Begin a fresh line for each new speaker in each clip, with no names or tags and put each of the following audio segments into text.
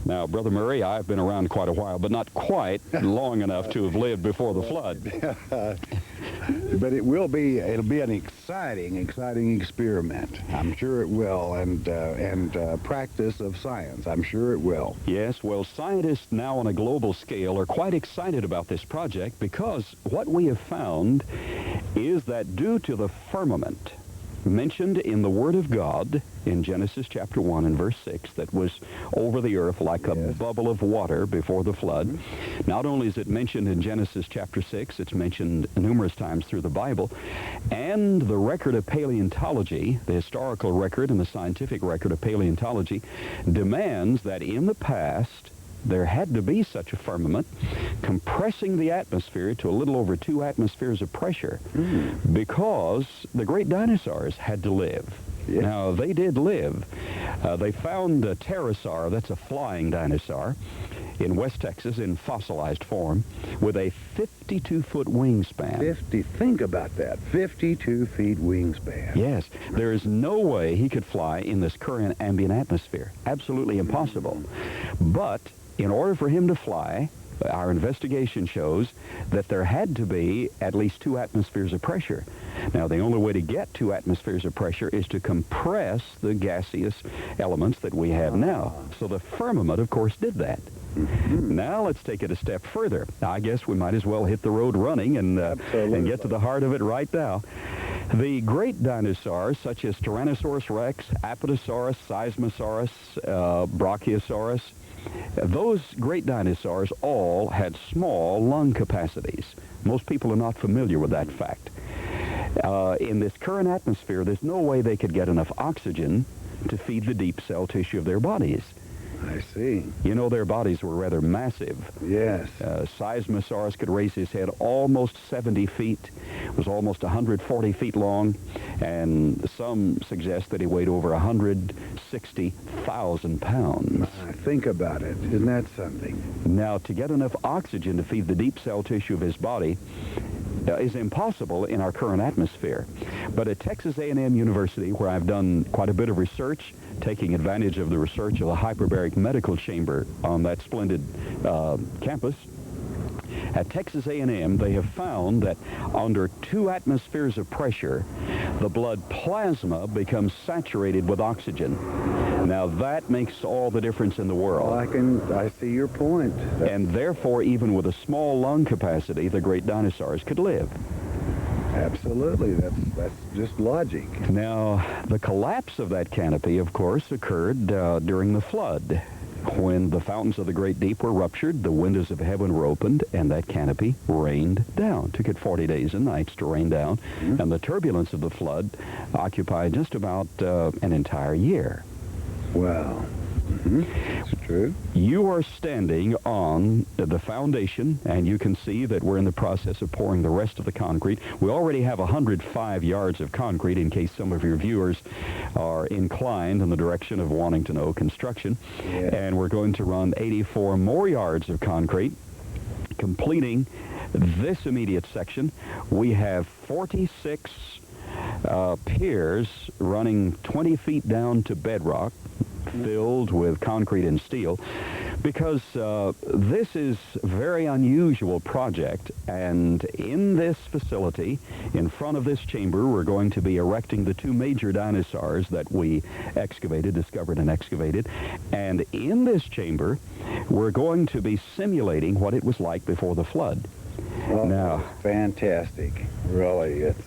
Now, Brother Murray, I've been around quite a while, but not quite long enough to have lived before the flood.
But it'll be an exciting experiment. I'm sure it will, and practice of science. I'm sure it will.
Yes, well, scientists now on a global scale are quite excited about this project because what we have found is that due to the firmament mentioned in the Word of God in Genesis chapter 1 and verse 6 that was over the earth like a bubble of water before the flood. Not only is it mentioned in Genesis chapter 6, it's mentioned numerous times through the Bible, and the record of paleontology, the historical record and the scientific record of paleontology, demands that in the past there had to be such a firmament compressing the atmosphere to a little over 2 atmospheres of pressure because the great dinosaurs had to live.
Yes.
Now, they did live. They found a pterosaur, that's a flying dinosaur, in West Texas in fossilized form with a 52-foot wingspan.
Think about that, 52 feet wingspan.
Yes, there is no way he could fly in this current ambient atmosphere. Absolutely impossible. But in order for him to fly, our investigation shows that there had to be at least 2 atmospheres of pressure. Now, the only way to get 2 atmospheres of pressure is to compress the gaseous elements that we have now. So the firmament, of course, did that. Now let's take it a step further. I guess we might as well hit the road running and get to the heart of it right now. The great dinosaurs, such as Tyrannosaurus rex, Apatosaurus, Seismosaurus, Brachiosaurus, those great dinosaurs all had small lung capacities. Most people are not familiar with that fact. In this current atmosphere, there's no way they could get enough oxygen to feed the deep cell tissue of their bodies.
I see.
You know, their bodies were rather massive.
Yes.
Seismosaurus could raise his head almost 70 feet, was almost 140 feet long, and some suggest that he weighed over 160,000 pounds.
Think about it. Isn't that something?
Now, to get enough oxygen to feed the deep cell tissue of his body is impossible in our current atmosphere. But at Texas A&M University, where I've done quite a bit of research, taking advantage of the research of the hyperbaric medical chamber on that splendid campus, at Texas A&M, they have found that under 2 atmospheres of pressure, the blood plasma becomes saturated with oxygen. Now, that makes all the difference in the world.
Well, I see your point.
And therefore, even with a small lung capacity, the great dinosaurs could live.
Absolutely. That's just logic.
Now, the collapse of that canopy, of course, occurred during the flood. When the fountains of the great deep were ruptured, the windows of heaven were opened, and that canopy rained down. It took it 40 days and nights to rain down, and the turbulence of the flood occupied just about an entire year.
Wow. It's true.
You are standing on the foundation, and you can see that we're in the process of pouring the rest of the concrete. We already have 105 yards of concrete in case some of your viewers are inclined in the direction of wanting to know construction.
Yeah.
And we're going to run 84 more yards of concrete, completing this immediate section. We have 46 piers running 20 feet down to bedrock, filled with concrete and steel, because this is a very unusual project, and in this facility, in front of this chamber, we're going to be erecting the 2 major dinosaurs that we discovered and excavated, and in this chamber, we're going to be simulating what it was like before the flood.
Oh,
now,
fantastic. Really, it's...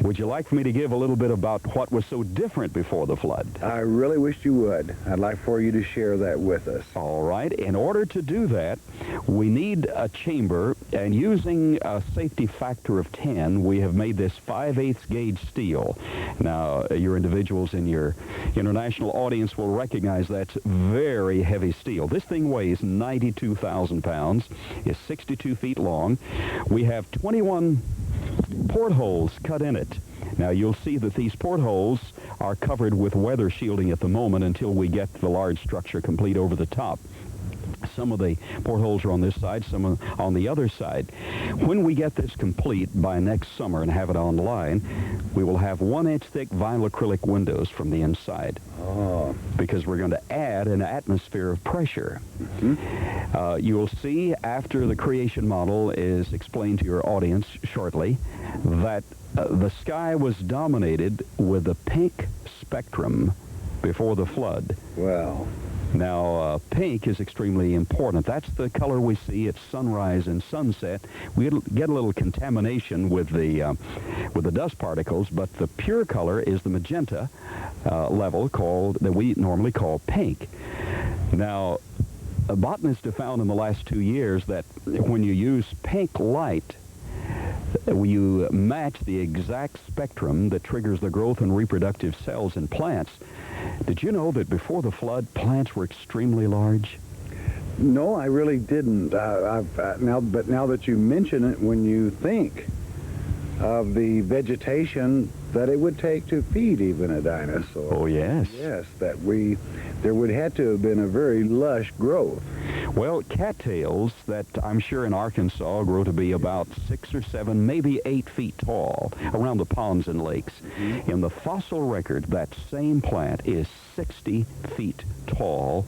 would you like for me to give a little bit about what was so different before the flood?
I really wish you would. I'd like for you to share that with us.
All right. In order to do that, we need a chamber, and using a safety factor of 10, we have made this 5/8 gauge steel. Now, your individuals in your international audience will recognize that's very heavy steel. This thing weighs 92,000 pounds, is 62 feet long. We have 21 portholes cut in it. Now, you'll see that these portholes are covered with weather shielding at the moment until we get the large structure complete over the top. Some of the portholes are on this side, some on the other side. When we get this complete by next summer and have it online, we will have 1-inch thick vinyl acrylic windows from the inside.
Oh.
Because we're going to add an atmosphere of pressure.
Mm-hmm.
You will see after the creation model is explained to your audience shortly that the sky was dominated with the pink spectrum before the flood.
Wow.
Now, pink is extremely important. That's the color we see at sunrise and sunset. We get a little contamination with the dust particles, but the pure color is the magenta level that we normally call pink. Now, botanists have found in the last 2 years that when you use pink light, you match the exact spectrum that triggers the growth and reproductive cells in plants. Did you know that before the flood, plants were extremely large?
No, I really didn't. But now that you mention it, when you think of the vegetation that it would take to feed even a dinosaur.
Oh, yes.
Yes, there would have to have been a very lush growth.
Well, cattails that I'm sure in Arkansas grow to be about 6 or 7, maybe 8 feet tall around the ponds and lakes.
Mm-hmm.
In the fossil record, that same plant is 60 feet tall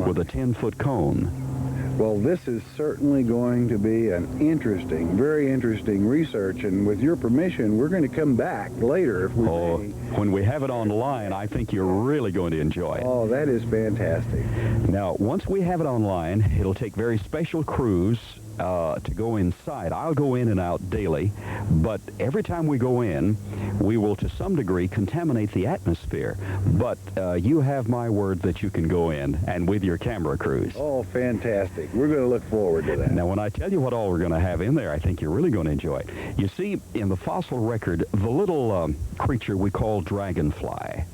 with a 10-foot cone.
Well, this is certainly going to be an interesting, very interesting research, and with your permission, we're going to come back later if we may.
When we have it online, I think you're really going to enjoy it.
Oh, that is fantastic.
Now, once we have it online, it'll take very special crews to go inside. I'll go in and out daily, but every time we go in, we will to some degree contaminate the atmosphere. But you have my word that you can go in, and with your camera crews.
Oh, fantastic. We're going to look forward to that.
Now, when I tell you what all we're going to have in there, I think you're really going to enjoy it. You see, in the fossil record, the little creature we call dragonfly,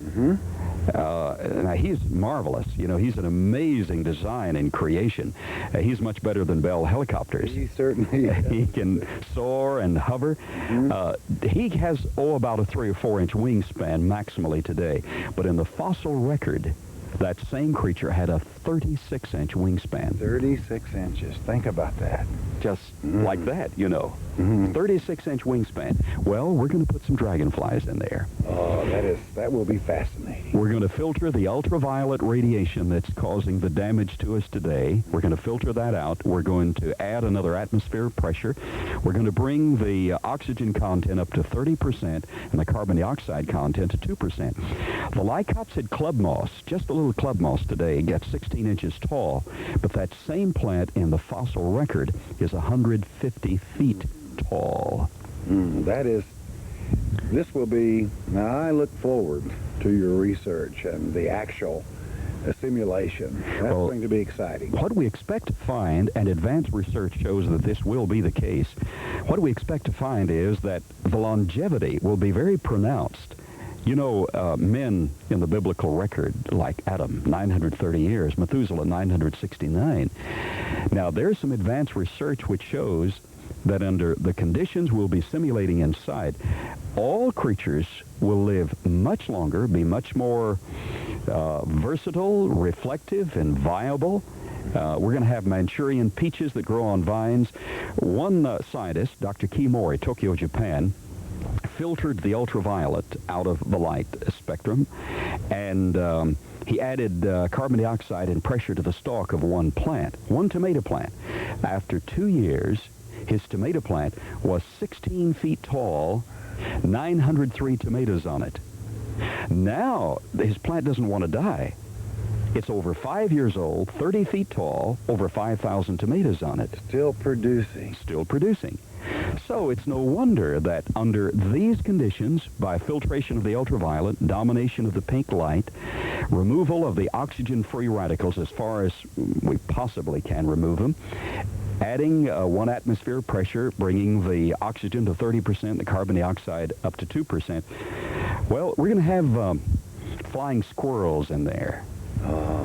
now he's marvelous. You know, he's an amazing design and creation. He's much better than Bell helicopters.
He certainly is.
He can soar and hover. He has, about a 3 or 4 inch wingspan maximally today. But in the fossil record, that same creature had a 36-inch wingspan.
36 inches. Think about that.
Just like that, you know. 36-inch wingspan. Well, we're going to put some dragonflies in there.
Oh, that will be fascinating.
We're going to filter the ultraviolet radiation that's causing the damage to us today. We're going to filter that out. We're going to add another atmosphere of pressure. We're going to bring the oxygen content up to 30% and the carbon dioxide content to 2%. The lycopsid club moss, just a little club moss today, gets 16 inches tall, but that same plant in the fossil record is 150 feet tall.
This will be, now I look forward to your research and the actual simulation. That's going to be exciting.
What we expect to find, and advanced research shows that this will be the case, what we expect to find is that the longevity will be very pronounced. You know, men in the biblical record, like Adam, 930 years, Methuselah, 969. Now, there's some advanced research which shows that under the conditions we'll be simulating inside, all creatures will live much longer, be much more versatile, reflective, and viable. We're going to have Manchurian peaches that grow on vines. One scientist, Dr. Kimori, Tokyo, Japan, filtered the ultraviolet out of the light spectrum, and he added carbon dioxide and pressure to the stalk of one plant, one tomato plant. After 2 years, his tomato plant was 16 feet tall, 903 tomatoes on it. Now, his plant doesn't want to die. It's over 5 years old, 30 feet tall, over 5,000 tomatoes on it.
Still producing.
Still producing. So it's no wonder that under these conditions, by filtration of the ultraviolet, domination of the pink light, removal of the oxygen-free radicals as far as we possibly can remove them, adding 1 atmosphere of pressure, bringing the oxygen to 30%, the carbon dioxide up to 2%. Well, we're going to have flying squirrels in there.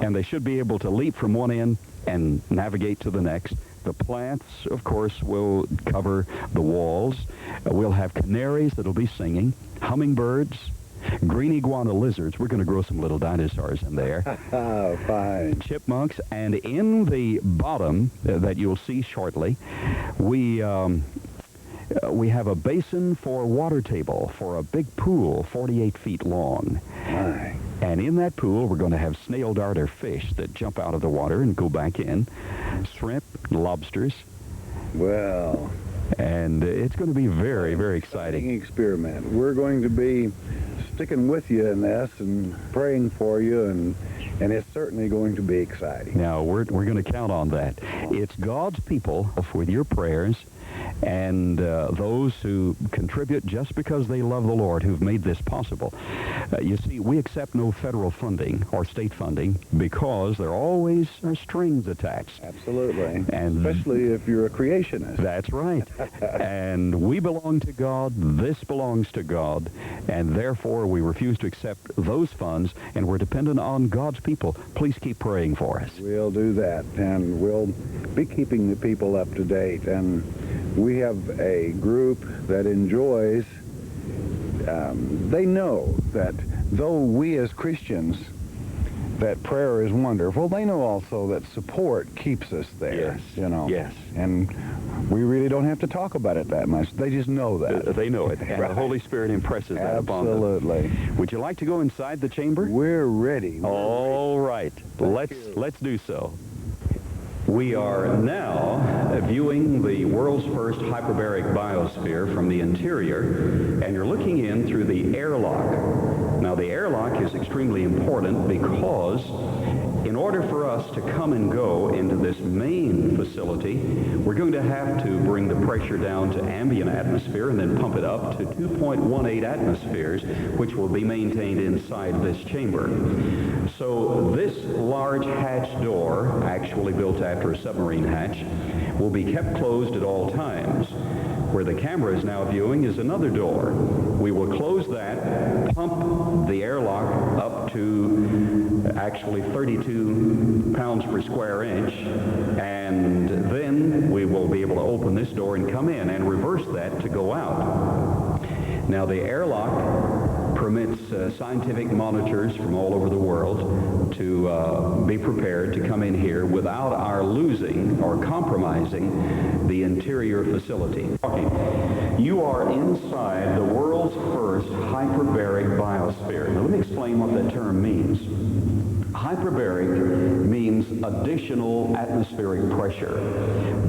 And they should be able to leap from one end and navigate to the next. The plants, of course, will cover the walls. We'll have canaries that'll be singing, hummingbirds. green iguana lizards. We're going to grow some little dinosaurs in there.
Oh, fine.
Chipmunks, and in the bottom that you'll see shortly, we have a basin for water table for a big pool 48 feet long.
My.
And in that pool, we're going to have snail darter fish that jump out of the water and go back in, shrimp, lobsters.
Well.
And it's going to be very, very exciting.
Experiment. We're going to be sticking with you in this and praying for you, and it's certainly going to be exciting.
Now, we're going to count on that. It's God's people with your prayers, and those who contribute just because they love the Lord who've made this possible. You see, we accept no federal funding or state funding because there always are strings attached.
Absolutely.
And
especially if you're a creationist.
That's right. And we belong to God, this belongs to God, and therefore we refuse to accept those funds, and we're dependent on God's people. Please keep praying for us.
We'll do that, and we'll be keeping the people up to date. And we have a group that enjoys, they know that though we as Christians, that prayer is wonderful, they know also that support keeps us there.
Yes.
You know.
Yes.
And we really don't have to talk about it that much. They just know that.
They know it, and
Right.
the Holy Spirit impresses that upon them.
Absolutely.
Would you like to go inside the chamber?
We're ready.
All right. Let's do so. We are now viewing the world's first hyperbaric biosphere from the interior, and you're looking in through the airlock. Now, the airlock is extremely important because in order for us to come and go into this main facility, we're going to have to bring the pressure down to ambient atmosphere and then pump it up to 2.18 atmospheres, which will be maintained inside this chamber. So this large hatch door, actually built after a submarine hatch, will be kept closed at all times. Where the camera is now viewing is another door. We will close that, pump the airlock up to actually 32 pounds per square inch, and then we will be able to open this door and come in and reverse that to go out. Now, the airlock permits scientific monitors from all over the world to be prepared to come in here without our losing or compromising the interior facility. You are inside the world's first hyperbaric biosphere. Now, let me explain what that term means. Hyperbaric means additional atmospheric pressure.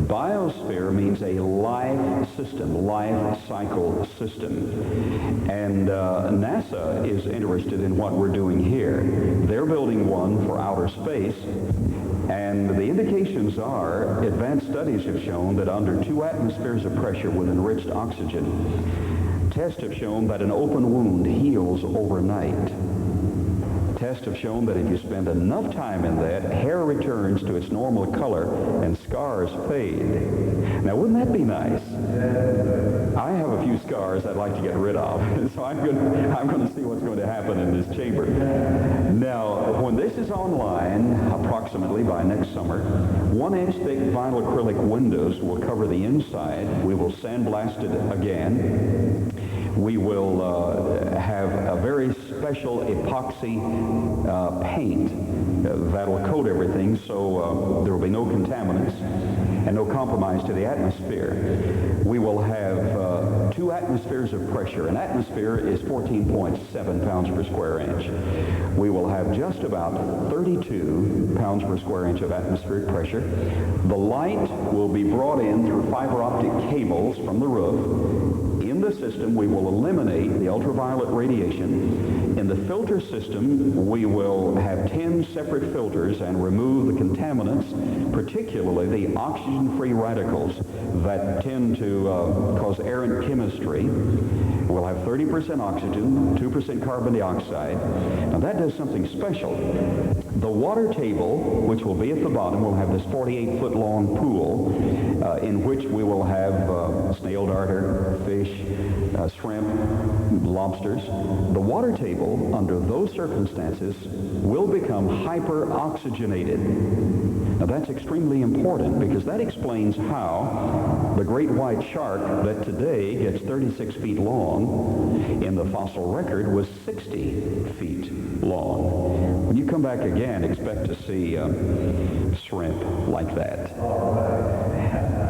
Biosphere means a life system, life cycle system. And NASA is interested in what we're doing here. They're building one for outer space, and the indications are advanced studies have shown that under 2 atmospheres of pressure with enriched oxygen, tests have shown that an open wound heals overnight. Tests have shown that if you spend enough time in that, hair returns to its normal color and scars fade. Now, wouldn't that be nice? I have a few scars I'd like to get rid of, so I'm going to see what's going to happen in this chamber. Now, when this is online, approximately by next summer, 1-inch thick vinyl acrylic windows will cover the inside. We will sandblast it again. We will have a very special epoxy paint that'll coat everything, so there will be no contaminants and no compromise to the atmosphere. We will have 2 atmospheres of pressure. An atmosphere is 14.7 pounds per square inch. We will have just about 32 pounds per square inch of atmospheric pressure. The light will be brought in through fiber optic cables from the roof. In the system, we will eliminate the ultraviolet radiation. In the filter system, we will have 10 separate filters and remove the contaminants, particularly the oxygen-free radicals that tend to cause errant chemistry. We'll have 30% oxygen, 2% carbon dioxide. Now, that does something special. The water table, which will be at the bottom, will have this 48-foot-long pool in which we will have snail darter, fish, shrimp, lobsters. The water table, under those circumstances, will become hyper-oxygenated. Now that's extremely important because that explains how the great white shark that today gets 36 feet long in the fossil record was 60 feet long. When you come back again, expect to see shrimp like that.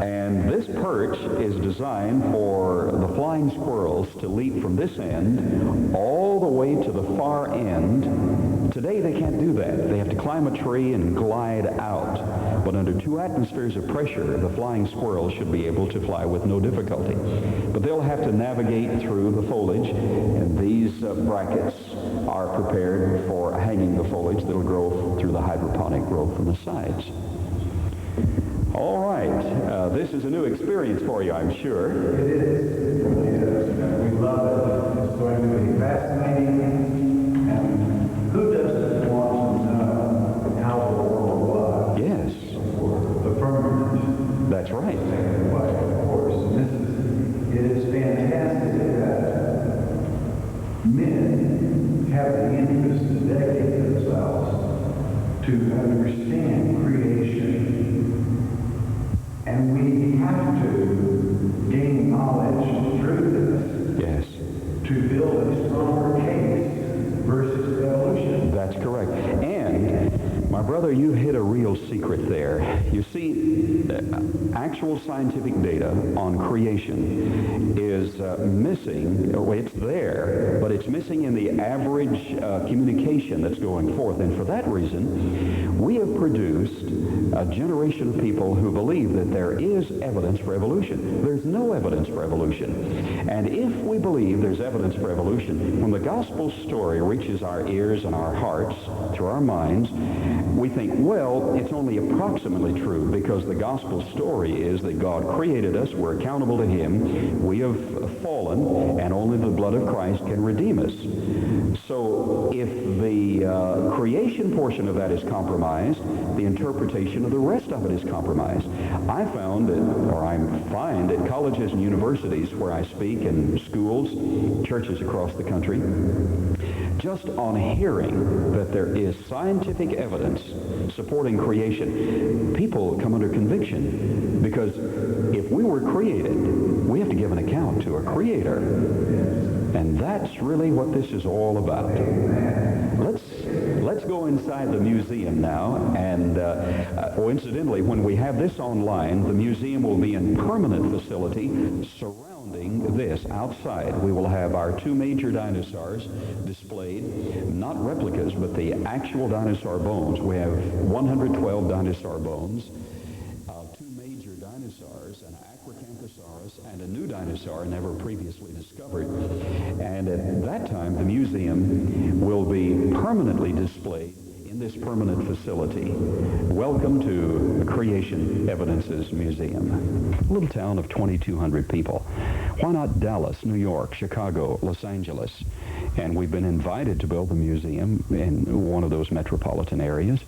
And this perch is designed for the flying squirrels to leap from this end all the way to the far end. Today they can't do that. They have to climb a tree and glide out. But under 2 atmospheres of pressure, the flying squirrels should be able to fly with no difficulty. But they'll have to navigate through the foliage, and these brackets are prepared for hanging the foliage that'll grow through the hydroponic growth from the sides. All right, this is a new experience for you, I'm sure.
It is. We love it. It's going to be fascinating. And who doesn't want to know how the world was?
Yes.
The firmament.
That's right.
Of course. And it is fantastic that men have the interest to dedicate themselves to understand creation. And we have to gain knowledge through this.
Yes.
To build a stronger case versus evolution.
That's correct. And, my brother, you hit a real secret there. You see, actual scientific data on creation is missing. It's there, but it's missing in the average communication that's going forth. And for that reason, we have produced a generation of people who believe that there is evidence for evolution. There's no evidence for evolution. And if we believe there's evidence for evolution, when the gospel story reaches our ears and our hearts through our minds, we think, well, it's only approximately true because the gospel story is that God created us, we're accountable to Him, we have fallen, and only the blood of Christ can redeem us. So if the creation portion of that is compromised, the interpretation of the rest of it is compromised. I found that, or I find at colleges and universities where I speak, and schools, churches across the country, just on hearing that there is scientific evidence supporting creation, people come under conviction because if we were created, we have to give an account to a creator. And that's really what this is all about. Let's go inside the museum now, and incidentally, when we have this online, the museum will be in permanent facility surrounding this outside. We will have our 2 major dinosaurs displayed, not replicas, but the actual dinosaur bones. We have 112 dinosaur bones, 2 major dinosaurs, an Acrocanthosaurus and a new dinosaur never previously discovered. And at that time, the museum will be permanently displayed in this permanent facility. Welcome to the Creation Evidences Museum. A little town of 2,200 people. Why not Dallas, New York, Chicago, Los Angeles? And we've been invited to build the museum in one of those metropolitan areas.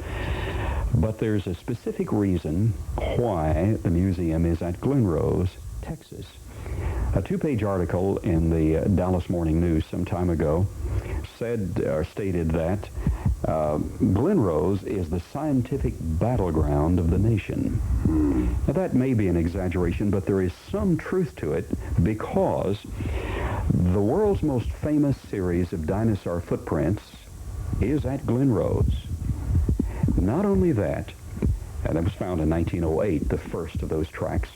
But there's a specific reason why the museum is at Glen Rose, Texas. A 2-page article in the Dallas Morning News some time ago stated that Glen Rose is the scientific battleground of the nation. Now that may be an exaggeration, but there is some truth to it because the world's most famous series of dinosaur footprints is at Glen Rose. Not only that, and it was found in 1908, the first of those tracks.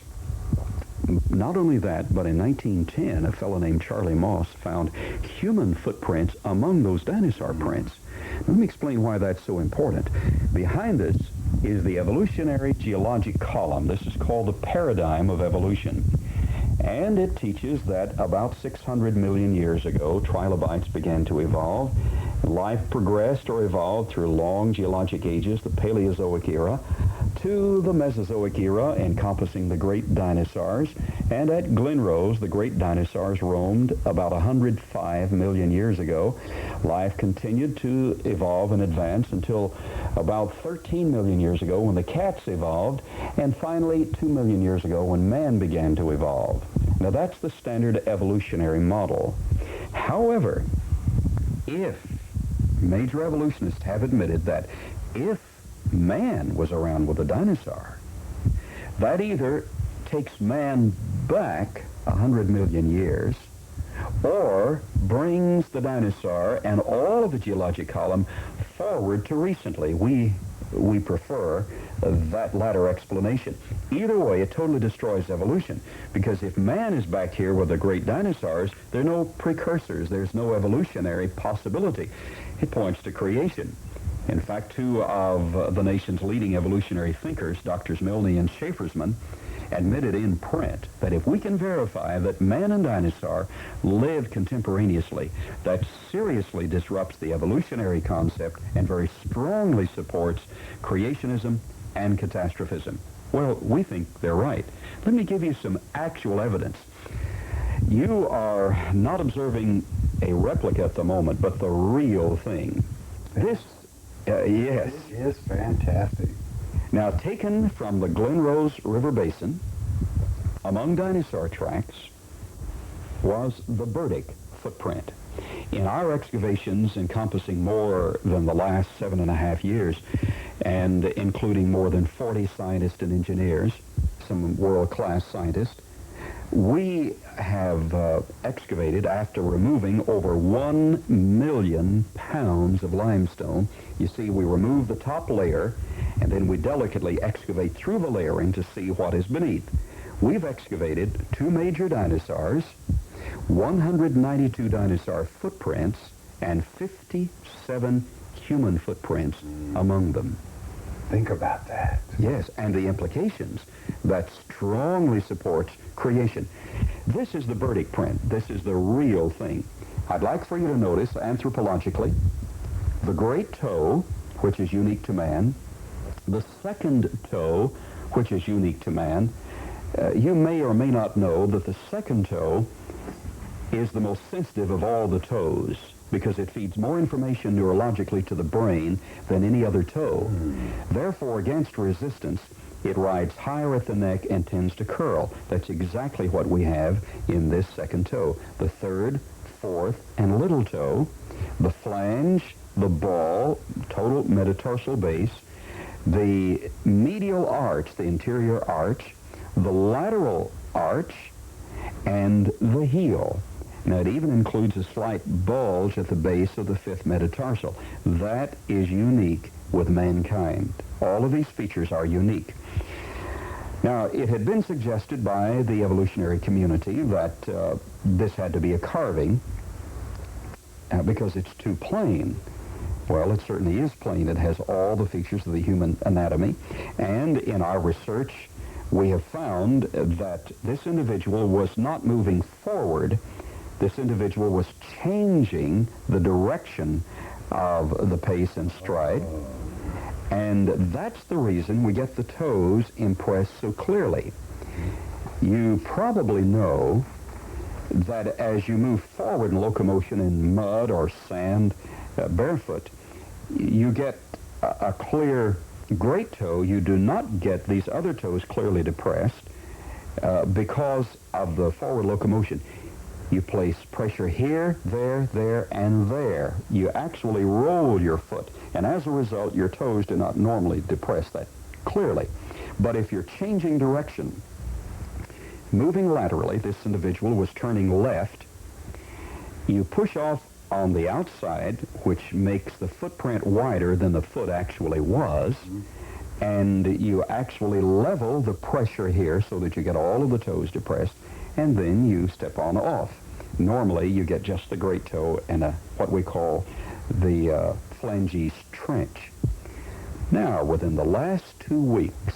Not only that, but in 1910, a fellow named Charlie Moss found human footprints among those dinosaur prints. Let me explain why that's so important. Behind this is the evolutionary geologic column. This is called the paradigm of evolution. And it teaches that about 600 million years ago, trilobites began to evolve. Life progressed or evolved through long geologic ages, the Paleozoic era, to the Mesozoic era, encompassing the great dinosaurs. And at Glen Rose, the great dinosaurs roamed about 105 million years ago. Life continued to evolve and advance until about 13 million years ago when the cats evolved, and finally 2 million years ago when man began to evolve. Now that's the standard evolutionary model. However, if major evolutionists have admitted that if man was around with a dinosaur, that either takes man back 100 million years or brings the dinosaur and all of the geologic column forward to recently. We prefer that latter explanation. Either way, it totally destroys evolution, because if man is back here with the great dinosaurs, there are no precursors, there's no evolutionary possibility. It points to creation. In fact, two of the nation's leading evolutionary thinkers, Drs. Milne and Schaefersman, admitted in print that if we can verify that man and dinosaur lived contemporaneously, that seriously disrupts the evolutionary concept and very strongly supports creationism and catastrophism. Well, we think they're right. Let me give you some actual evidence. You are not observing a replica at the moment, but the real thing. This, yes.
It is fantastic.
Now, taken from the Glen Rose River Basin, among dinosaur tracks, was the Burdick footprint. In our excavations encompassing more than the last 7.5 years, and including more than 40 scientists and engineers, some world-class scientists, we have excavated, after removing over 1 million pounds of limestone. You see, we remove the top layer, and then we delicately excavate through the layering to see what is beneath. We've excavated 2 major dinosaurs, 192 dinosaur footprints, and 57 human footprints among them.
Think about that.
Yes, and the implications that strongly supports creation. This is the Burdick print. This is the real thing. I'd like for you to notice, anthropologically, the great toe, which is unique to man, the second toe, which is unique to man. You may or may not know that the second toe is the most sensitive of all the toes, because it feeds more information neurologically to the brain than any other toe. Therefore, against resistance, it rides higher at the neck and tends to curl. That's exactly what we have in this second toe. The third, fourth, and little toe, the flange, the ball, total metatarsal base, the medial arch, the interior arch, the lateral arch, and the heel. Now, it even includes a slight bulge at the base of the fifth metatarsal. That is unique with mankind. All of these features are unique. Now, it had been suggested by the evolutionary community that this had to be a carving because it's too plain. Well, it certainly is plain. It has all the features of the human anatomy. And in our research, we have found that this individual was not moving forward. This individual was changing the direction of the pace and stride. And that's the reason we get the toes impressed so clearly. You probably know that as you move forward in locomotion in mud or sand, barefoot, you get a clear great toe. You do not get these other toes clearly depressed because of the forward locomotion. You place pressure here, there, and there. You actually roll your foot, and as a result, your toes do not normally depress that clearly. But if you're changing direction, moving laterally, this individual was turning left, you push off on the outside, which makes the footprint wider than the foot actually was, and you actually level the pressure here so that you get all of the toes depressed, and then you step on off. Normally, you get just the great toe and what we call the phalanges trench. Now, within the last 2 weeks,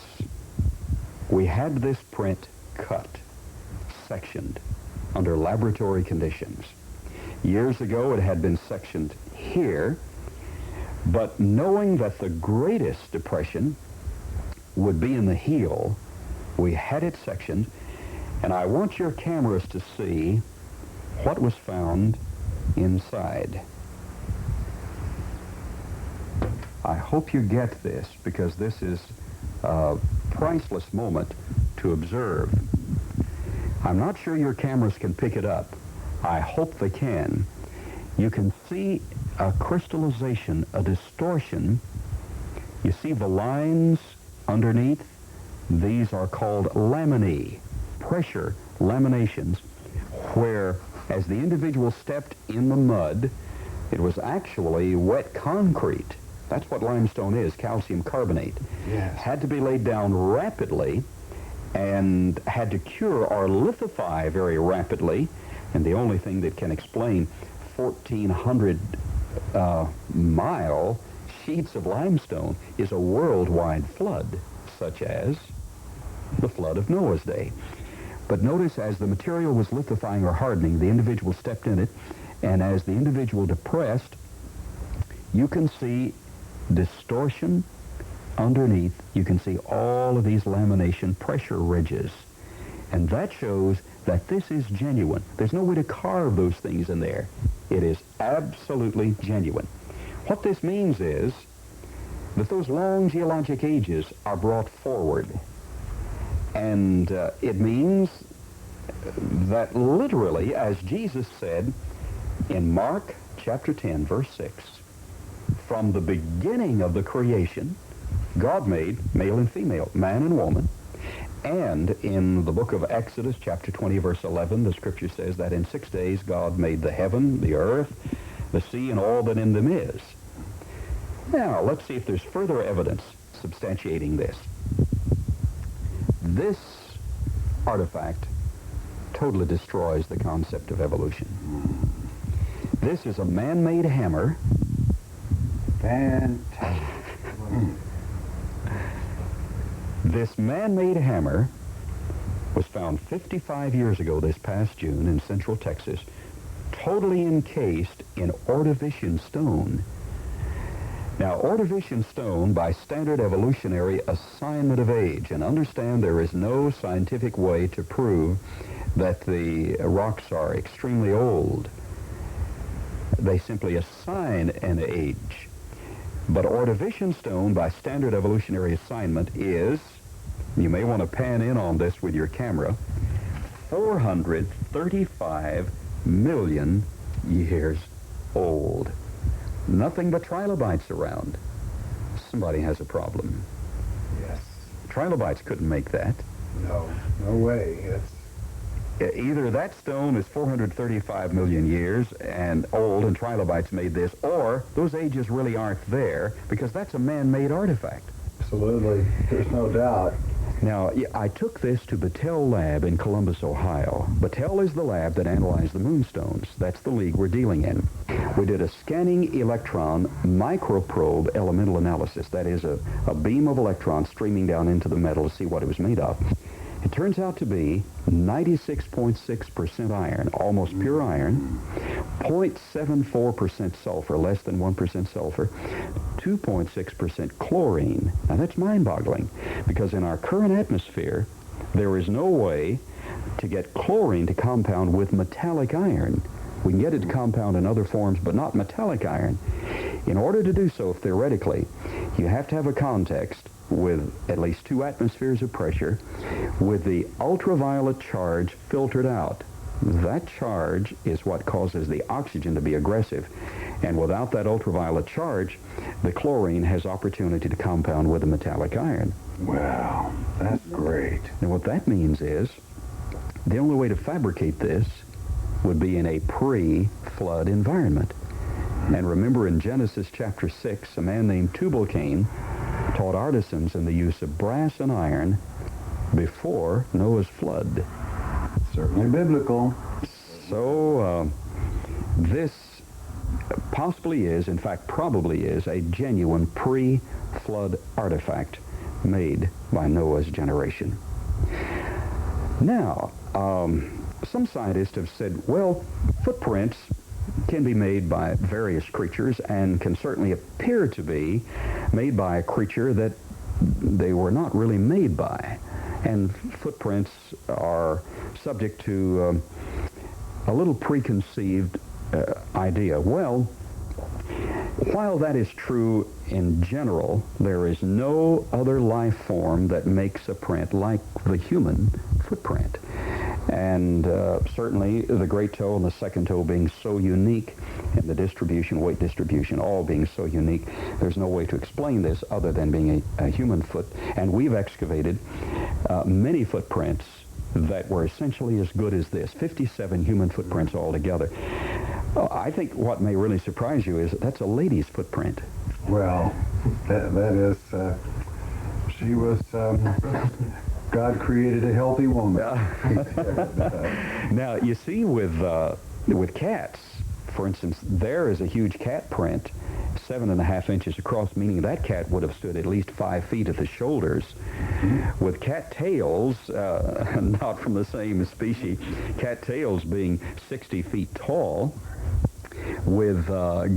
we had this print cut, sectioned, under laboratory conditions. Years ago, it had been sectioned here, but knowing that the greatest depression would be in the heel. We had it sectioned, and I want your cameras to see what was found inside. I hope you get this, because this is a priceless moment to observe. I'm not sure your cameras can pick it up. I hope they can. You can see a crystallization, a distortion. You see the lines underneath? These are called laminae, pressure laminations, where as the individual stepped in the mud, it was actually wet concrete. That's what limestone is, calcium carbonate.
Yes.
Had to be laid down rapidly and had to cure or lithify very rapidly. And the only thing that can explain 1,400 mile sheets of limestone is a worldwide flood, such as the flood of Noah's day. But notice, as the material was lithifying or hardening, the individual stepped in it, and as the individual depressed, you can see distortion underneath. You can see all of these lamination pressure ridges, and that shows that this is genuine. There's no way to carve those things in there. It is absolutely genuine. What this means is that those long geologic ages are brought forward. And it means that literally, as Jesus said in Mark chapter 10, verse 6, from the beginning of the creation, God made male and female, man and woman. And in the book of Exodus, chapter 20, verse 11, the scripture says that in 6 days God made the heaven, the earth, the sea, and all that in them is. Now, let's see if there's further evidence substantiating this. This artifact totally destroys the concept of evolution. This is a man-made hammer.
Fantastic.
This man-made hammer was found 55 years ago this past June in central Texas, totally encased in Ordovician stone. Now, Ordovician stone, by standard evolutionary assignment of age, and understand there is no scientific way to prove that the rocks are extremely old. They simply assign an age. But Ordovician stone, by standard evolutionary assignment, is, you may want to pan in on this with your camera, 435 million years old. Nothing but trilobites around. Somebody has a problem.
Yes.
Trilobites couldn't make that.
No way. It's
Either that stone is 435 million years and old and trilobites made this, or those ages really aren't there, because that's a man-made artifact.
absolutely, there's no doubt.
Now, I took this to Battelle Lab in Columbus, Ohio. Battelle is the lab that analyzed the moonstones. That's the league we're dealing in. We did a scanning electron microprobe elemental analysis. That is a beam of electrons streaming down into the metal to see what it was made of. It turns out to be 96.6% iron, almost pure iron, 0.74% sulfur, less than 1% sulfur, 2.6% chlorine. Now that's mind-boggling, because in our current atmosphere, there is no way to get chlorine to compound with metallic iron. We can get it to compound in other forms, but not metallic iron. In order to do so, theoretically, you have to have a context with at least 2 atmospheres of pressure, with the ultraviolet charge filtered out. That charge is what causes the oxygen to be aggressive. And without that ultraviolet charge, the chlorine has opportunity to compound with the metallic iron.
Wow, that's great.
And what that means is, the only way to fabricate this would be in a pre-flood environment. And remember, in Genesis chapter 6, a man named Tubal-Cain taught artisans in the use of brass and iron before Noah's flood.
Certainly biblical.
So this possibly is, in fact probably is, a genuine pre-flood artifact made by Noah's generation. Now, some scientists have said, well, footprints can be made by various creatures and can certainly appear to be made by a creature that they were not really made by. And footprints are subject to a little preconceived idea. Well, while that is true in general, there is no other life form that makes a print like the human footprint. And certainly the great toe and the second toe being so unique, and the distribution, weight distribution, all being so unique, there's no way to explain this other than being a human foot. And we've excavated many footprints that were essentially as good as this, 57 human footprints altogether. I think what may really surprise you is that's a lady's footprint.
Well, that is, she was, God created a healthy woman.
Now, you see with cats, for instance, there is a huge cat print, 7.5 inches across, meaning that cat would have stood at least 5 feet at the shoulders. Mm-hmm. With cat tails, not from the same species, cat tails being 60 feet tall, with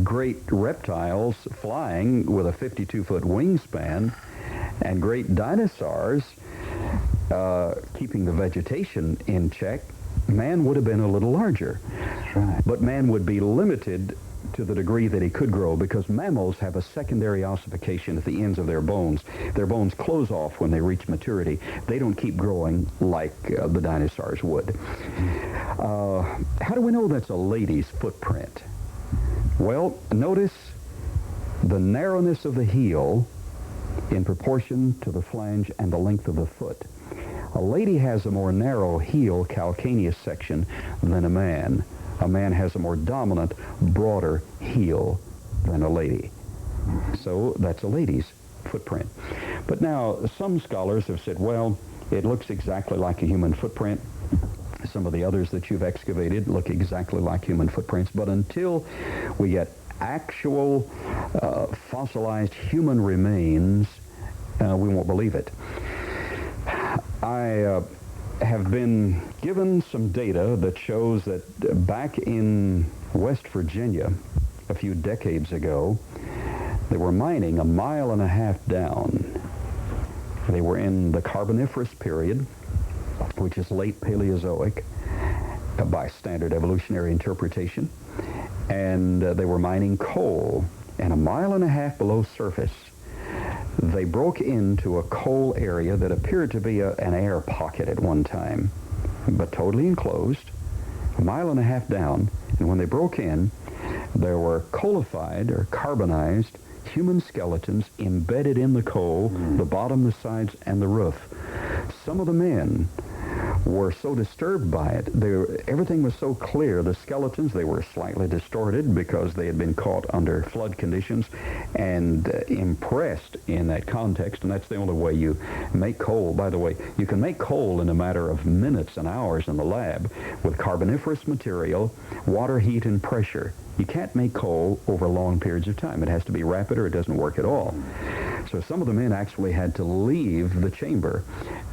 great reptiles flying with a 52-foot wingspan, and great dinosaurs keeping the vegetation in check, man would have been a little larger.
That's right.
But man would be limited to the degree that he could grow, because mammals have a secondary ossification at the ends of their bones. Their bones close off when they reach maturity. They don't keep growing like the dinosaurs would. How do we know that's a lady's footprint? Well, notice the narrowness of the heel in proportion to the flange and the length of the foot. A lady has a more narrow heel calcaneus section than a man. A man has a more dominant, broader heel than a lady. So that's a lady's footprint. But now, some scholars have said, well, it looks exactly like a human footprint. Some of the others that you've excavated look exactly like human footprints. But until we get actual fossilized human remains, we won't believe it. I have been given some data that shows that back in West Virginia a few decades ago, they were mining 1.5 miles down. They were in the Carboniferous period, which is late Paleozoic by standard evolutionary interpretation, and they were mining coal. And 1.5 miles below surface, they broke into a coal area that appeared to be an air pocket at one time, but totally enclosed, 1.5 miles down. And when they broke in, there were coalified or carbonized human skeletons embedded in the coal, the bottom, the sides, and the roof. Some of the men were so disturbed by it. Everything was so clear. The skeletons, they were slightly distorted because they had been caught under flood conditions and impressed in that context, and that's the only way you make coal. By the way, you can make coal in a matter of minutes and hours in the lab with carboniferous material, water, heat, and pressure. You can't make coal over long periods of time. It has to be rapid or it doesn't work at all. So some of the men actually had to leave the chamber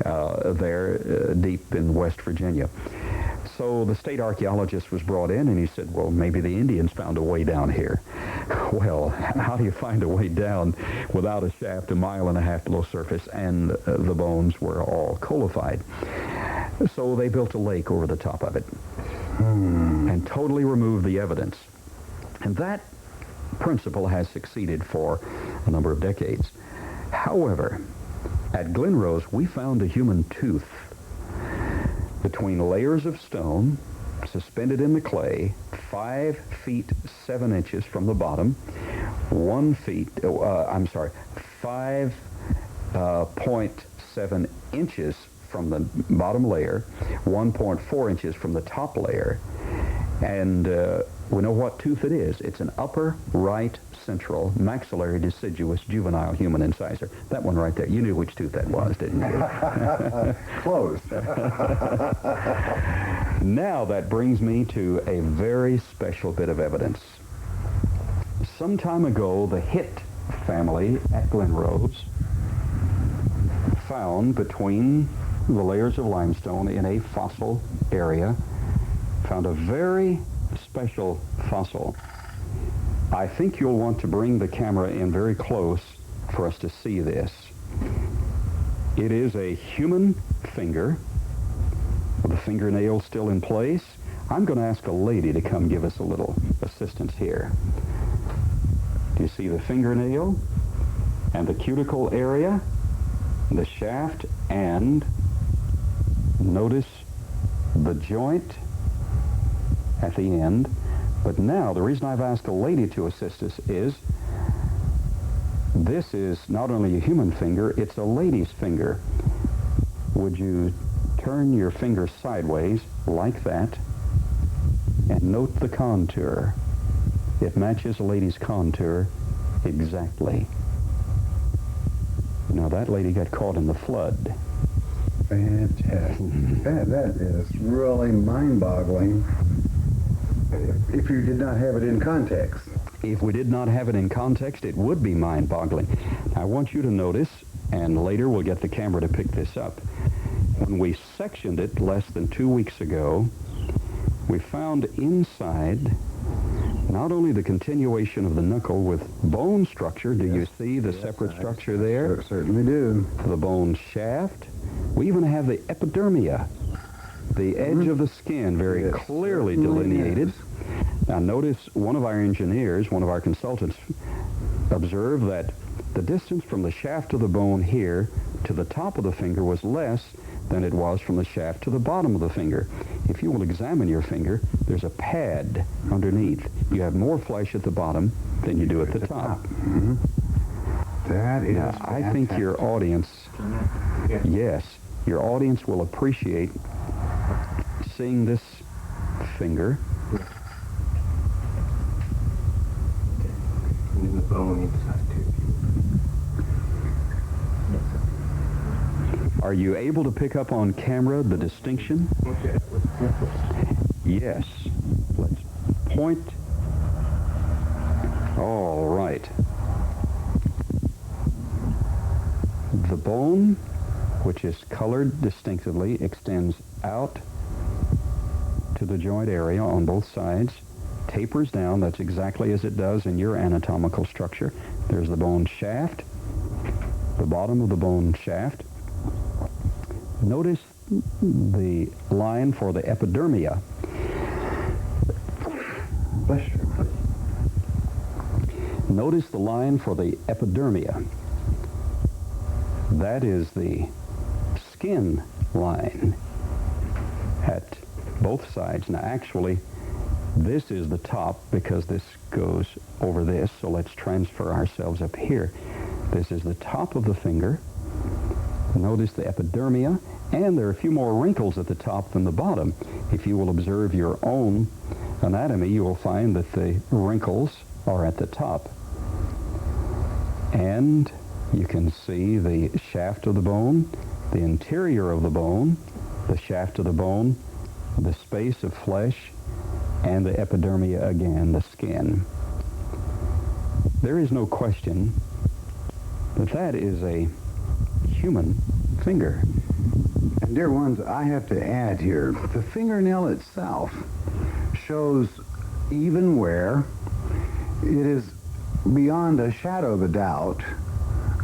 there deep in West Virginia. So the state archaeologist was brought in, and he said, well, maybe the Indians found a way down here. Well, how do you find a way down without a shaft 1.5 miles below surface, and the bones were all coalified? So they built a lake over the top of it and totally removed the evidence. And that principle has succeeded for a number of decades. However, at Glen Rose, we found a human tooth between layers of stone, suspended in the clay, 5 feet 7 inches from the bottom, 5.7 inches from the bottom layer, 1.4 inches from the top layer. And we know what tooth it is. It's an upper right central maxillary deciduous juvenile human incisor. That one right there. You knew which tooth that was, didn't you?
Close.
Now that brings me to a very special bit of evidence. Some time ago, the Hitt family at Glen Rose found between the layers of limestone in a fossil area, found a very special fossil. I think you'll want to bring the camera in very close for us to see this. It is a human finger with the fingernail still in place. I'm going to ask a lady to come give us a little assistance here. Do you see the fingernail and the cuticle area, the shaft, and notice the joint at the end? But now, the reason I've asked a lady to assist us is this is not only a human finger, it's a lady's finger. Would you turn your finger sideways like that and note the contour? It matches a lady's contour exactly. Now that lady got caught in the flood.
Fantastic. That is really mind-boggling if you did not have it in context.
If we did not have it in context, it would be mind-boggling. I want you to notice, and later we'll get the camera to pick this up, when we sectioned it less than 2 weeks ago, we found inside not only the continuation of the knuckle with bone structure. Do you see the separate structure there?
Certainly do.
The bone shaft. We even have the epidermia, the edge of the skin, very clearly delineated. Now notice one of our engineers, one of our consultants, observed that the distance from the shaft of the bone here to the top of the finger was less than it was from the shaft to the bottom of the finger. If you will examine your finger, there's a pad underneath. You have more flesh at the bottom than you do at the top.
Mm-hmm. That is
now, I think your audience, yes, your audience will appreciate seeing this finger.
And the bone inside too.
Are you able to pick up on camera the distinction?
Okay.
Yes. Let's point. All right. The bone, which is colored distinctively, extends out to the joint area on both sides, tapers down. That's exactly as it does in your anatomical structure. There's the bone shaft, the bottom of the bone shaft. Notice the line for the epidermia.
Bless you.
Notice the line for the epidermia. That is the skin line at both sides. Now actually, this is the top because this goes over this, so let's transfer ourselves up here. This is the top of the finger. Notice the epidermia, and there are a few more wrinkles at the top than the bottom. If you will observe your own anatomy, you will find that the wrinkles are at the top. And you can see the shaft of the bone, the interior of the bone, the shaft of the bone, the space of flesh, and the epidermia again, the skin. There is no question that that is a human finger.
And dear ones, I have to add here, the fingernail itself shows even where it is beyond a shadow of a doubt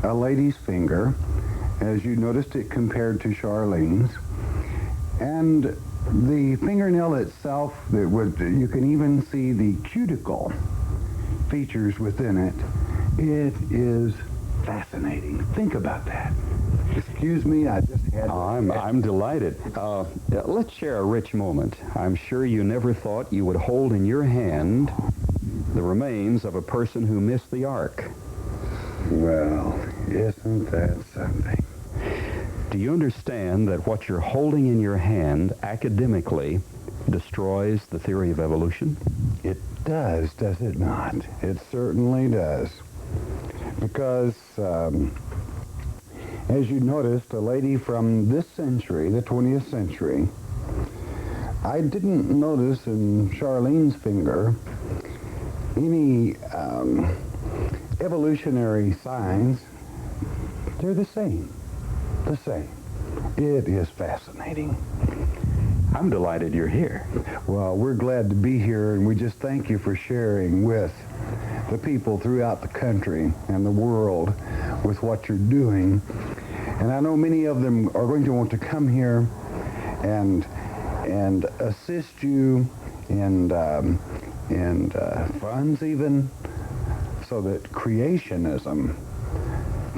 a lady's finger, as you noticed it compared to Charlene's. And the fingernail itself, you can even see the cuticle features within it. It is fascinating. Think about that. Excuse me, I just had to...
I'm delighted. Let's share a rich moment. I'm sure you never thought you would hold in your hand the remains of a person who missed the Ark.
Well, isn't that something?
Do you understand that what you're holding in your hand academically destroys the theory of evolution?
It does it not? It certainly does. Because, as you noticed, a lady from this century, the 20th century, I didn't notice in Charlene's finger any evolutionary signs. They're the same. The same. It is fascinating.
I'm delighted you're here.
Well, we're glad to be here, and we just thank you for sharing with the people throughout the country and the world with what you're doing. And I know many of them are going to want to come here and assist you in funds even, so that creationism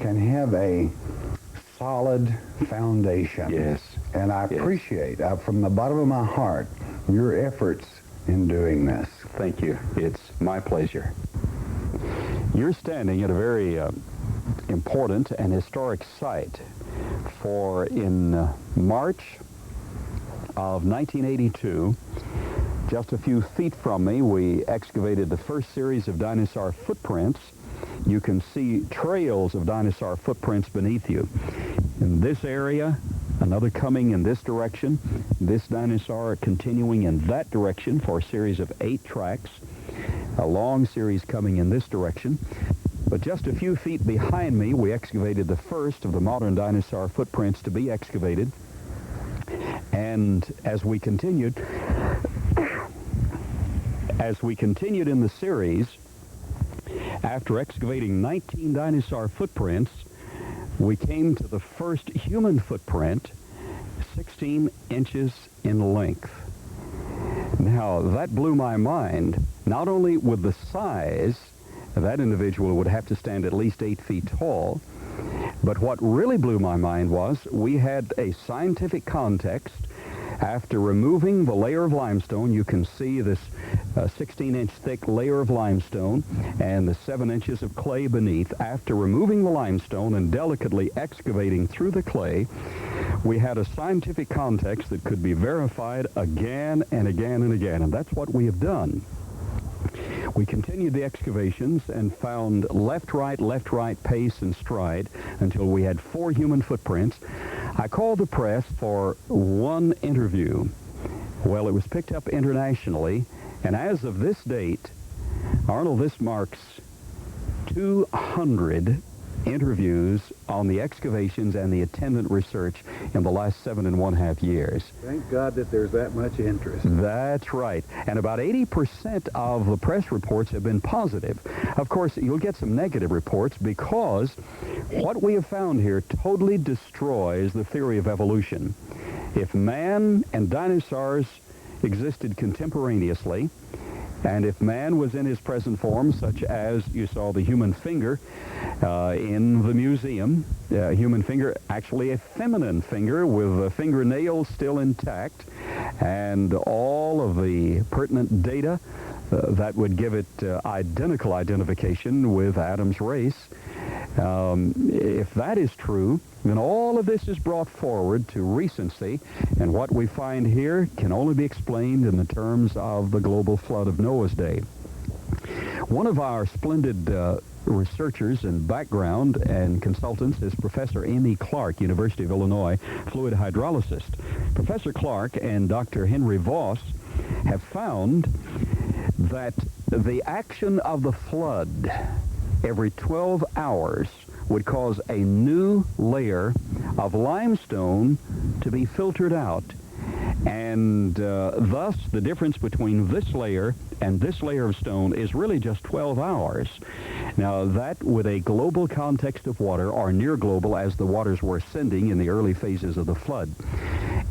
can have a solid foundation.
Yes.
And I appreciate, from the bottom of my heart, your efforts in doing this.
Thank you. It's my pleasure. You're standing at a very important and historic site. For in March of 1982, just a few feet from me, we excavated the first series of dinosaur footprints. You can see trails of dinosaur footprints beneath you. In this area, another coming in this direction, this dinosaur continuing in that direction for a series of 8 tracks, a long series coming in this direction. But just a few feet behind me, we excavated the first of the modern dinosaur footprints to be excavated. And as we continued in the series, after excavating 19 dinosaur footprints, we came to the first human footprint, 16 inches in length. Now, that blew my mind, not only with the size, that individual would have to stand at least 8 feet tall, but what really blew my mind was we had a scientific context. After removing the layer of limestone, you can see this 16-inch thick layer of limestone and the 7 inches of clay beneath. After removing the limestone and delicately excavating through the clay, we had a scientific context that could be verified again and again and again, and that's what we have done. We continued the excavations and found left-right pace and stride until we had 4 human footprints. I called the press for one interview. Well, it was picked up internationally, and as of this date, Arnold, this marks 200 interviews on the excavations and the attendant research in the last 7.5 years.
Thank God that there's that much interest.
That's right. And about 80% of the press reports have been positive. Of course, you'll get some negative reports because what we have found here totally destroys the theory of evolution. If man and dinosaurs existed contemporaneously, and if man was in his present form, such as you saw the human finger in the museum, human finger, actually a feminine finger with the fingernails still intact, and all of the pertinent data that would give it identical identification with Adam's race, if that is true, then all of this is brought forward to recency, and what we find here can only be explained in the terms of the global flood of Noah's day. One of our splendid researchers and background and consultants is Professor Amy Clark, University of Illinois, fluid hydrologist. Professor Clark and Dr. Henry Voss have found that the action of the flood every 12 hours would cause a new layer of limestone to be filtered out. And thus, the difference between this layer and this layer of stone is really just 12 hours. Now, that with a global context of water, or near global, as the waters were ascending in the early phases of the flood.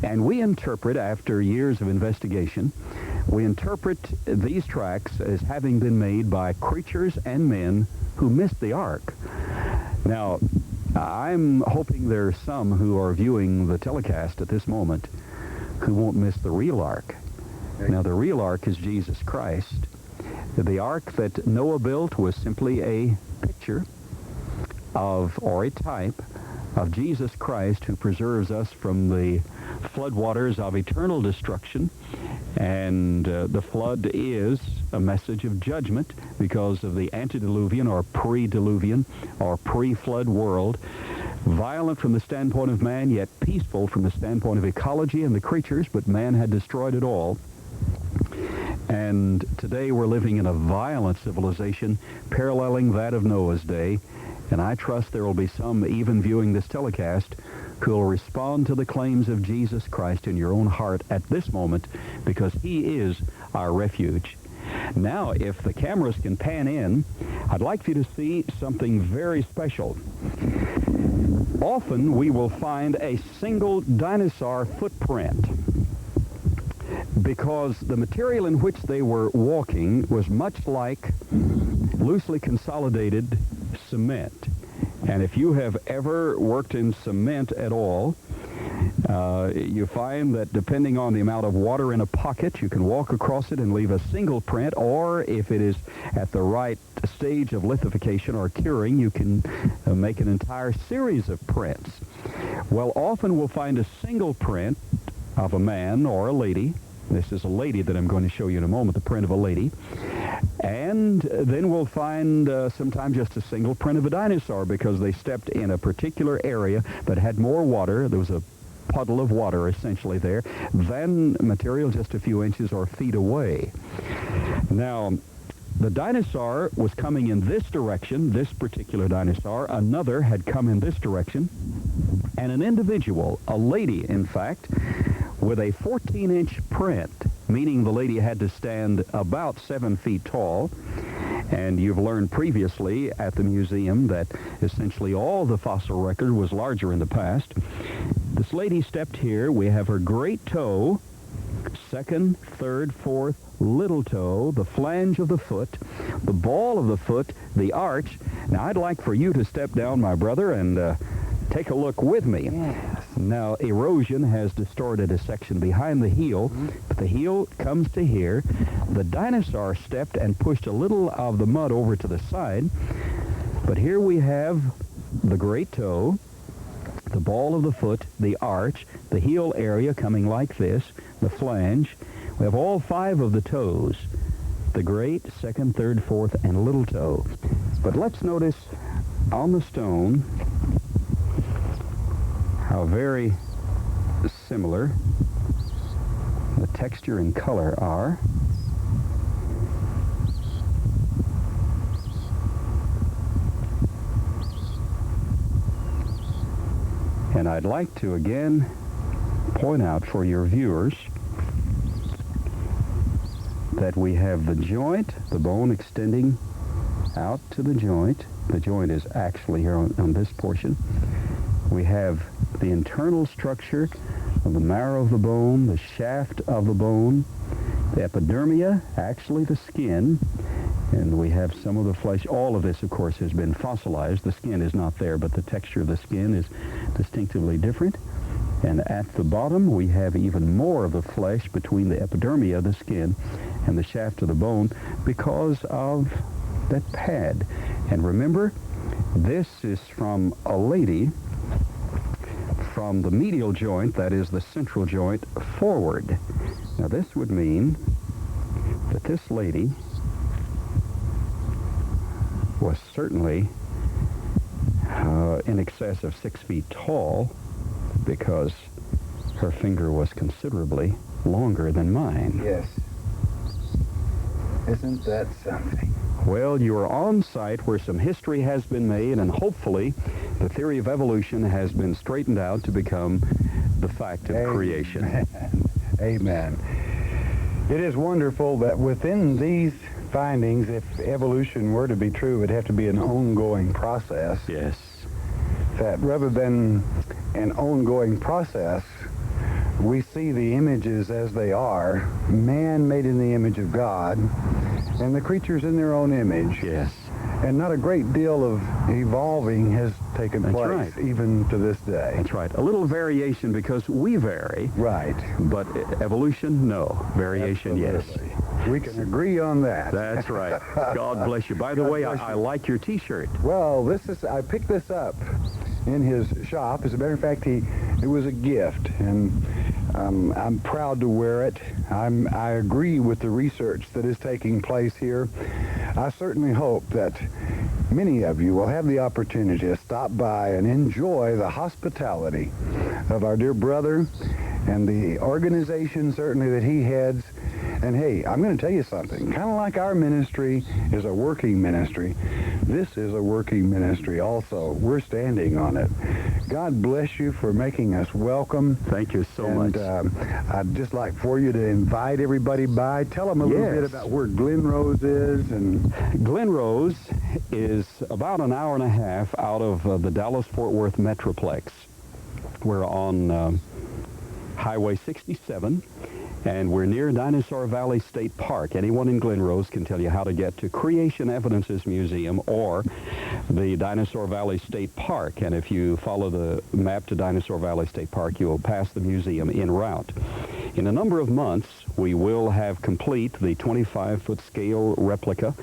And we interpret, after years of investigation, we interpret these tracks as having been made by creatures and men who missed the ark. Now, I'm hoping there are some who are viewing the telecast at this moment who won't miss the real ark. Now, the real ark is Jesus Christ. The ark that Noah built was simply a picture of, or a type of Jesus Christ, who preserves us from the floodwaters of eternal destruction. And the flood is a message of judgment because of the antediluvian or pre-diluvian or pre-flood world, violent from the standpoint of man, yet peaceful from the standpoint of ecology and the creatures, but man had destroyed it all. And today we're living in a violent civilization paralleling that of Noah's day, and I trust there will be some even viewing this telecast who will respond to the claims of Jesus Christ in your own heart at this moment, because he is our refuge. Now, if the cameras can pan in, I'd like for you to see something very special. often we will find a single dinosaur footprint because the material in which they were walking was much like loosely consolidated cement. And if you have ever worked in cement at all, you find that depending on the amount of water in a pocket, you can walk across it and leave a single print, or if it is at the right stage of lithification or curing, you can make an entire series of prints. Well, often we'll find a single print of a man or a lady. This is a lady that I'm going to show you in a moment, the print of a lady. And then we'll find sometimes just a single print of a dinosaur because they stepped in a particular area that had more water. There was a puddle of water essentially there than material just a few inches or feet away. Now, the dinosaur was coming in this direction, this particular dinosaur. Another had come in this direction. And an individual, a lady in fact, with a 14-inch print, meaning the lady had to stand about 7 feet tall. And you've learned previously at the museum that essentially all the fossil record was larger in the past. This lady stepped here. We have her great toe, second, third, fourth, little toe, the flange of the foot, the ball of the foot, the arch. Now, I'd like for you to step down, my brother, and take a look with me.
Yes.
Now, erosion has distorted a section behind the heel, but the heel comes to here. The dinosaur stepped and pushed a little of the mud over to the side, but here we have the great toe, the ball of the foot, the arch, the heel area coming like this, the flange. We have all 5 of the toes, the great, second, third, fourth, and little toe. But let's notice on the stone how very similar the texture and color are. And I'd like to again point out for your viewers that we have the joint, the bone extending out to the joint. The joint is actually here on this portion. We have the internal structure of the marrow of the bone, the shaft of the bone, the epidermia, actually the skin, and we have some of the flesh. All of this, of course, has been fossilized. The skin is not there, but the texture of the skin is distinctively different. And at the bottom, we have even more of the flesh between the epidermia, the skin, and the shaft of the bone because of that pad. And remember, this is from a lady from the medial joint, that is the central joint, forward. Now this would mean that this lady was certainly in excess of 6 feet tall because her finger was considerably longer than mine.
Yes. Isn't that something?
Well, you are on site where some history has been made, and hopefully the theory of evolution has been straightened out to become the fact of creation.
Amen. It is wonderful that within these findings, if evolution were to be true, it would have to be an ongoing process.
Yes.
That rather than an ongoing process, we see the images as they are, man made in the image of God, and the creatures in their own image.
Yes.
And not a great deal of evolving has taken
That's
place,
right.
even to this day.
That's right. A little variation because we vary.
Right.
But evolution, no. Variation,
Absolutely.
yes.
We can agree on that.
That's right. God bless you. By the way, I like your T-shirt.
Well, I picked this up in his shop. As a matter of fact, it was a gift, and I'm proud to wear it. I agree with the research that is taking place here. I certainly hope that many of you will have the opportunity to stop by and enjoy the hospitality of our dear brother and the organization certainly that he heads. And hey, I'm going to tell you something. Kind of like our ministry is a working ministry, this is a working ministry also. We're standing on it. God bless you for making us welcome.
Thank you so much.
I'd just like for you to invite everybody by. Tell them a little bit about where Glen Rose is. And
Glen Rose is about an hour and a half out of the Dallas-Fort Worth Metroplex. We're on Highway 67, and we're near Dinosaur Valley State Park. Anyone in Glen Rose can tell you how to get to Creation Evidences Museum or the Dinosaur Valley State Park. And if you follow the map to Dinosaur Valley State Park, you'll pass the museum en route. In a number of months, we will have complete the 25-foot scale replica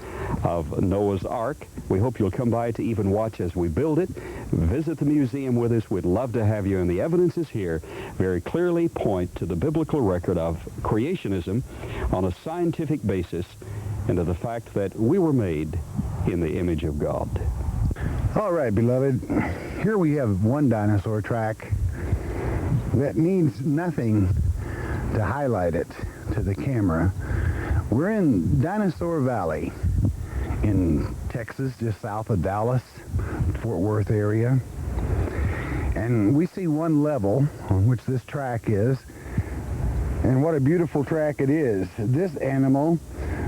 of Noah's Ark. We hope you'll come by to even watch as we build it. Visit the museum with us. We'd love to have you. And the evidence is here. Very clearly point to the biblical record of creationism on a scientific basis and to the fact that we were made in the image of God.
all right, beloved, here we have one dinosaur track that needs nothing to highlight it to the camera. We're in Dinosaur Valley in Texas, just south of Dallas, Fort Worth area. And we see one level on which this track is. And what a beautiful track it is. This animal,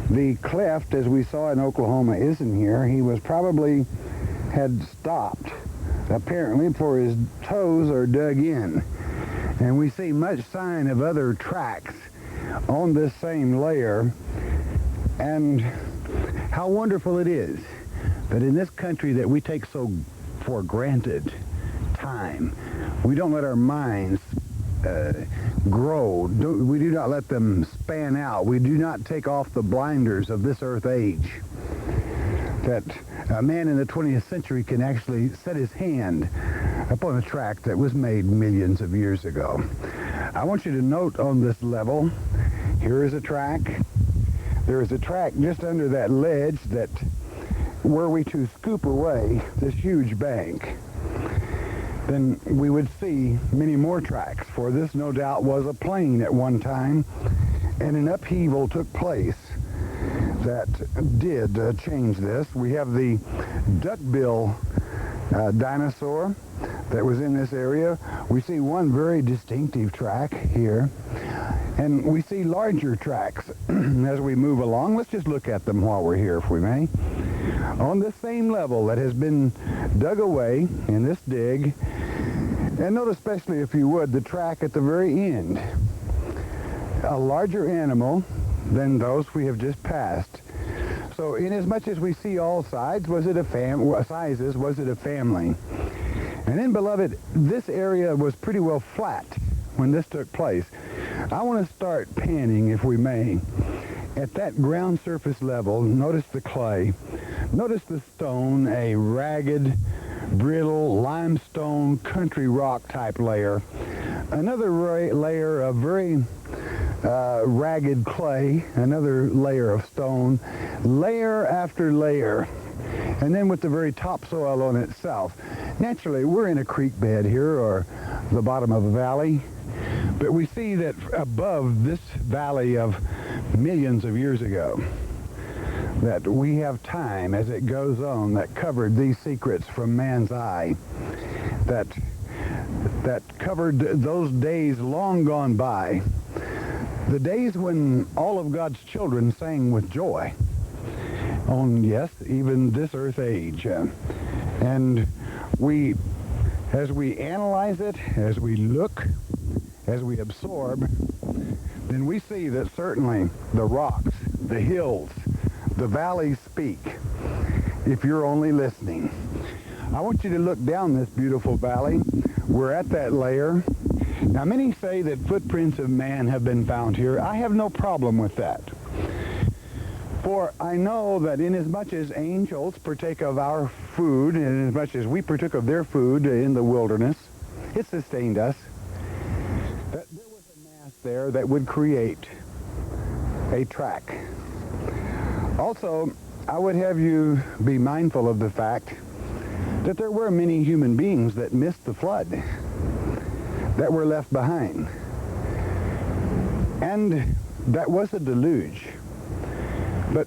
the cleft, as we saw in Oklahoma, isn't here. He was probably had stopped, apparently, for his toes are dug in. And we see much sign of other tracks on this same layer. And how wonderful it is that in this country that we take so for granted time, we don't let our minds grow. We do not let them span out. We do not take off the blinders of this earth age. That a man in the 20th century can actually set his hand upon a track that was made millions of years ago. I want you to note on this level, here is a track. There is a track just under that ledge that were we to scoop away this huge bank, then we would see many more tracks, for this no doubt was a plain at one time, and an upheaval took place that did change this. We have the duckbill dinosaur that was in this area. We see one very distinctive track here, and we see larger tracks as we move along. Let's just look at them while we're here, if we may. On this same level that has been dug away in this dig, and note especially, if you would, the track at the very end. A larger animal than those we have just passed. So inasmuch as we see all sides, was it a sizes, was it a family? And then, beloved, this area was pretty well flat when this took place. I want to start panning, if we may. At that ground surface level, notice the clay. Notice the stone, a ragged, brittle, limestone, country rock type layer. Another layer of very ragged clay, another layer of stone, layer after layer. And then with the very topsoil on itself. Naturally, we're in a creek bed here, or the bottom of a valley. But we see that above this valley of millions of years ago, that we have time as it goes on that covered these secrets from man's eye, that covered those days long gone by, the days when all of God's children sang with joy on, yes, even this earth age. And we, as we analyze it, as we look, as we absorb, then we see that certainly the rocks, the hills, the valleys speak, if you're only listening. I want you to look down this beautiful valley. We're at that layer. Now, many say that footprints of man have been found here. I have no problem with that. For I know that inasmuch as angels partake of our food, and inasmuch as we partook of their food in the wilderness, it sustained us. That there was a mass there that would create a track. Also, I would have you be mindful of the fact that there were many human beings that missed the flood, that were left behind. And that was a deluge. But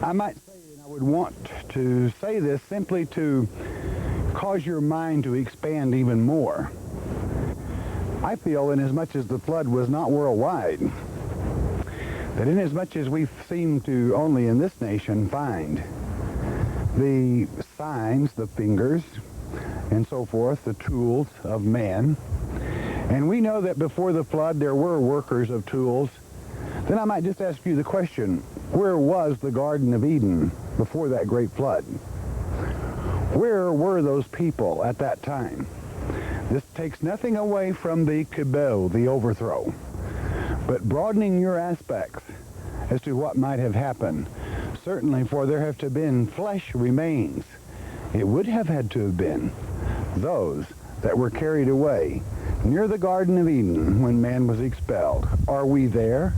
I might say, and I would want to say this simply to cause your mind to expand even more. I feel, inasmuch as the flood was not worldwide, that inasmuch as we seem to only in this nation find the signs, the fingers, and so forth, the tools of man, and we know that before the flood there were workers of tools, then I might just ask you the question, where was the Garden of Eden before that great flood? Where were those people at that time? This takes nothing away from the kibel, the overthrow, but broadening your aspects as to what might have happened. Certainly, for there have to have been flesh remains. It would have had to have been those that were carried away near the Garden of Eden when man was expelled. Are we there?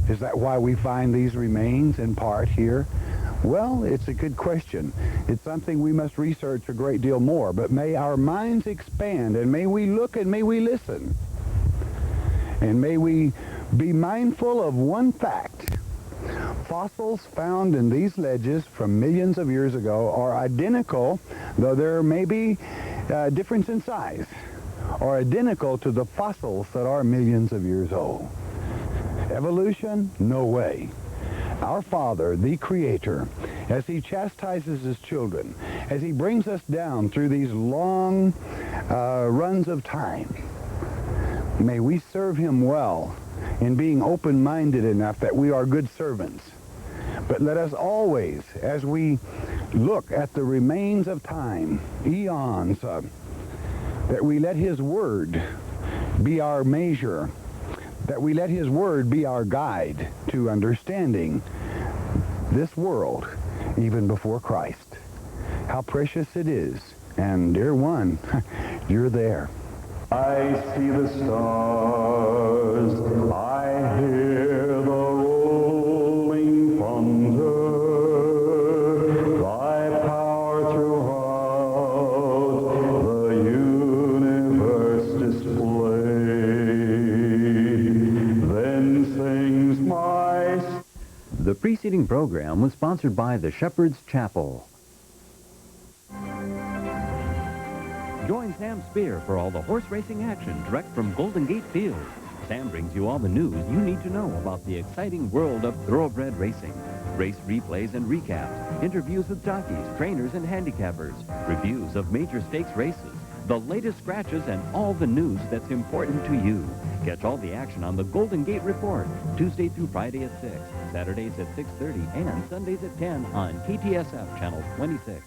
Is that why we find these remains in part here? Well, it's a good question. It's something we must research a great deal more, but may our minds expand, and may we look and may we listen. And may we be mindful of one fact. Fossils found in these ledges from millions of years ago are identical, though there may be a difference in size, are identical to the fossils that are millions of years old. Evolution? No way. Our Father, the Creator, as He chastises His children, as He brings us down through these long runs of time, may we serve Him well in being open-minded enough that we are good servants. But let us always, as we look at the remains of time, eons, that we let His Word be our measure, that we let His Word be our guide to understanding this world even before Christ. How precious it is. And dear one, you're there.
I see the stars, I hear the rolling thunder, thy power throughout the universe displayed, then sings my...
The preceding program was sponsored by the Shepherd's Chapel. Join Sam Spear for all the horse racing action direct from Golden Gate Field. Sam brings you all the news you need to know about the exciting world of thoroughbred racing. Race replays and recaps, interviews with jockeys, trainers, and handicappers, reviews of major stakes races, the latest scratches, and all the news that's important to you. Catch all the action on the Golden Gate Report, Tuesday through Friday at 6, Saturdays at 6:30, and Sundays at 10 on KTSF Channel 26.